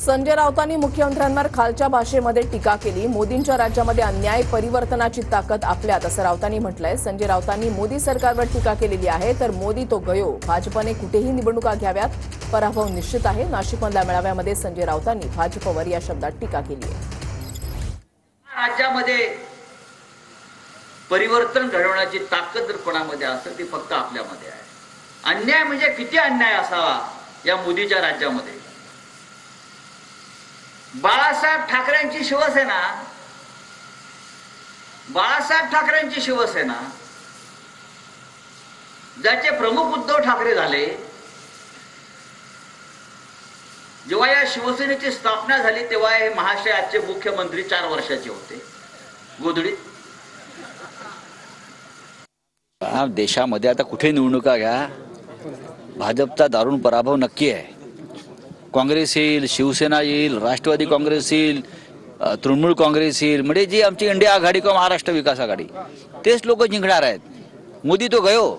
संजय राऊतांनी मुख्यमंत्र्यांवर खालच्या भाषेमध्ये टीका केली। मोदींच्या राज्यामध्ये अन्याय, परिवर्तनाची ताकद आपल्यात, असं राऊतांनी म्हटलंय। संजय राऊतांनी मोदी सरकारवर टीका केलेली आहे, तर मोदी तो गयो, भाजपने कुठेही निवडणुका घ्याव्यात, पराभव निश्चित आहे। नाशिकमधल्या मेळाव्यामध्ये संजय राऊतांनी भाजपवर या शब्दात टीका केली आहे। राज्यामध्ये परिवर्तन घडवण्याची ताकद जर कोणामध्ये असेल ती फक्त आपल्यामध्ये आहे। अन्याय म्हणजे किती अन्याय असावा या मोदीच्या राज्यामध्ये। बाळासाहेब ठाकरेंची शिवसेना, बाळासाहेब ठाकरेंची शिवसेना ज्याचे प्रमुख उद्धव ठाकरे झाले, जेव्हा या शिवसेनेची स्थापना झाली तेव्हा हे महाशय आजचे मुख्यमंत्री 4 वर्षाचे होते गोधडीत। देशामध्ये आता कुठे निवडणुका घ्या, भाजपचा दारुण पराभव नक्की आहे। काँग्रेस येईल, शिवसेना येईल, राष्ट्रवादी काँग्रेस येईल, तृणमूल काँग्रेस येईल, म्हणजे जी आमची इंडिया आघाडी किंवा महाराष्ट्र विकास आघाडी, तेच लोक जिंकणार आहेत। मोदी तो गयो।